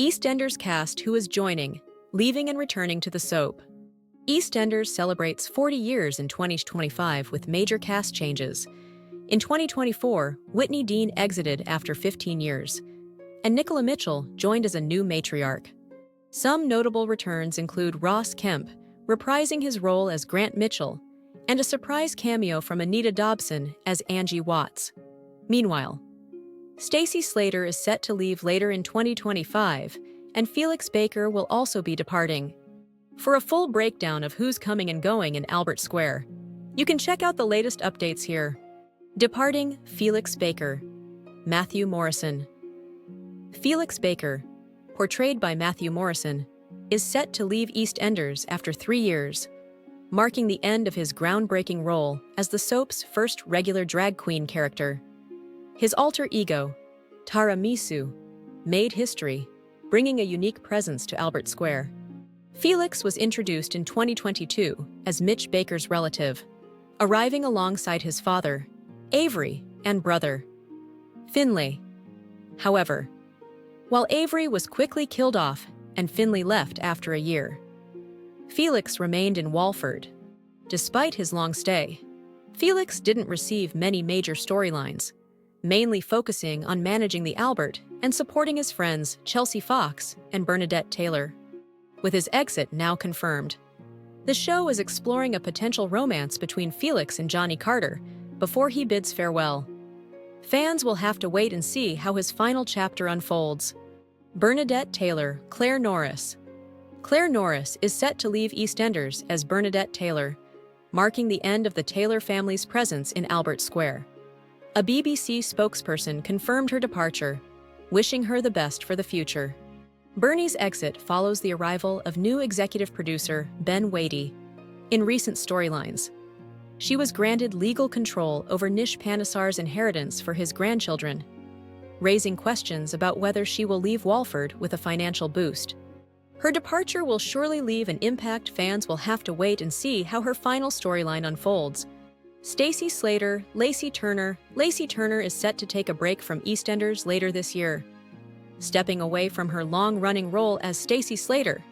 EastEnders cast who is joining, leaving and returning to the soap. EastEnders celebrates 40 years in 2025 with major cast changes. In 2024, Whitney Dean exited after 15 years, and Nicola Mitchell joined as a new matriarch. Some notable returns include Ross Kemp, reprising his role as Grant Mitchell, and a surprise cameo from Anita Dobson as Angie Watts. Meanwhile, Stacey Slater is set to leave later in 2025, and Felix Baker will also be departing. For a full breakdown of who's coming and going in Albert Square, you can check out the latest updates here. Departing Felix Baker. Matthew Morrison. Felix Baker, portrayed by Matthew Morrison, is set to leave EastEnders after 3 years, marking the end of his groundbreaking role as the soap's first regular drag queen character. His alter ego, Tara Misu, made history, bringing a unique presence to Albert Square. Felix was introduced in 2022 as Mitch Baker's relative, arriving alongside his father, Avery, and brother, Finlay. However, while Avery was quickly killed off and Finlay left after a year, Felix remained in Walford. Despite his long stay, Felix didn't receive many major storylines, mainly focusing on managing the Albert and supporting his friends Chelsea Fox and Bernadette Taylor. With his exit now confirmed, the show is exploring a potential romance between Felix and Johnny Carter before he bids farewell. Fans will have to wait and see how his final chapter unfolds. Bernadette Taylor, Claire Norris. Claire Norris is set to leave EastEnders as Bernadette Taylor, marking the end of the Taylor family's presence in Albert Square. A BBC spokesperson confirmed her departure, wishing her the best for the future. Bernie's exit follows the arrival of new executive producer Ben Wadey. In recent storylines, she was granted legal control over Nish Panesar's inheritance for his grandchildren, raising questions about whether she will leave Walford with a financial boost. Her departure will surely leave an impact. Fans will have to wait and see how her final storyline unfolds. Stacey Slater, Lacey Turner. Lacey Turner is set to take a break from EastEnders later this year, stepping away from her long-running role as Stacey Slater.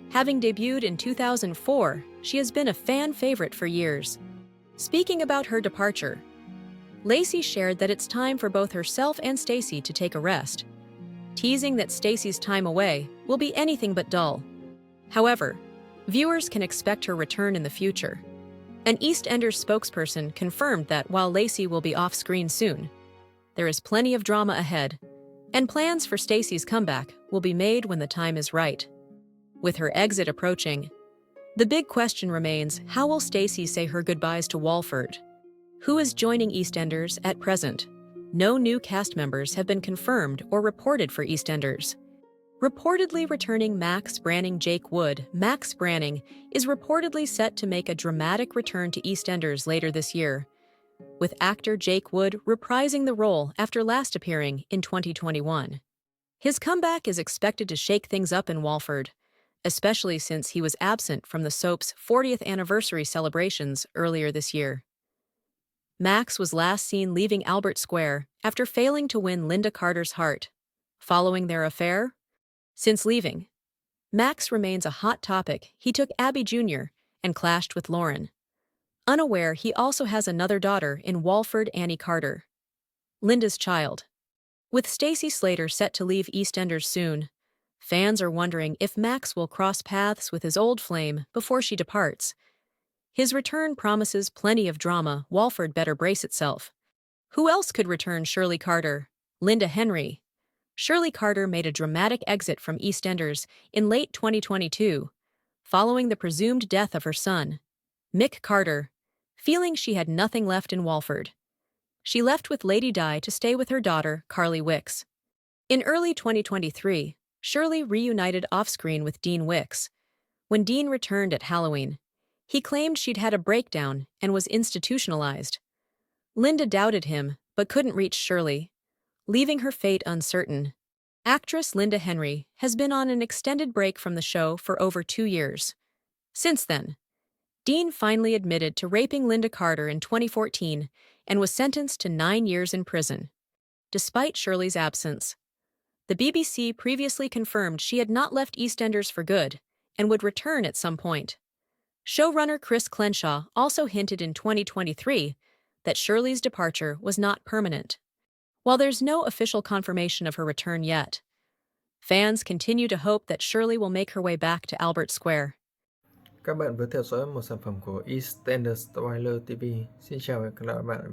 Having debuted in 2004, she has been a fan favorite for years. Speaking about her departure, Lacey shared that it's time for both herself and Stacey to take a rest, teasing that Stacey's time away will be anything but dull. However, viewers can expect her return in the future. An EastEnders spokesperson confirmed that while Lacey will be off-screen soon, there is plenty of drama ahead, and plans for Stacey's comeback will be made when the time is right. With her exit approaching, the big question remains, how will Stacey say her goodbyes to Walford? Who is joining EastEnders at present? No new cast members have been confirmed or reported for EastEnders. Reportedly returning Max Branning Jake Wood. Max Branning is reportedly set to make a dramatic return to EastEnders later this year, with actor Jake Wood reprising the role after last appearing in 2021. His comeback is expected to shake things up in Walford, especially since he was absent from the soap's 40th anniversary celebrations earlier this year. Max was last seen leaving Albert Square after failing to win Linda Carter's heart. Following their affair, since leaving, Max remains a hot topic. He took Abby Jr. and clashed with Lauren. Unaware he also has another daughter in Walford, Annie Carter, Linda's child. With Stacey Slater set to leave EastEnders soon, fans are wondering if Max will cross paths with his old flame before she departs. His return promises plenty of drama. Walford better brace itself. Who else could return? Shirley Carter, Linda Henry. Shirley Carter made a dramatic exit from EastEnders in late 2022, following the presumed death of her son, Mick Carter, feeling she had nothing left in Walford. She left with Lady Di to stay with her daughter, Carly Wicks. In early 2023, Shirley reunited off-screen with Dean Wicks. When Dean returned at Halloween, he claimed she'd had a breakdown and was institutionalized. Linda doubted him, but couldn't reach Shirley, leaving her fate uncertain. Actress Linda Henry has been on an extended break from the show for over 2 years. Since then, Dean finally admitted to raping Linda Carter in 2014 and was sentenced to 9 years in prison. Despite Shirley's absence, The BBC previously confirmed she had not left EastEnders for good and would return at some point. Showrunner Chris Crenshaw also hinted in 2023 that Shirley's departure was not permanent. While there's no official confirmation of her return yet, fans continue to hope that Shirley will make her way back to Albert Square. Các bạn vừa theo dõi một sản phẩm của EastEnders Spoiler TV. Xin chào và hẹn gặp lại các bạn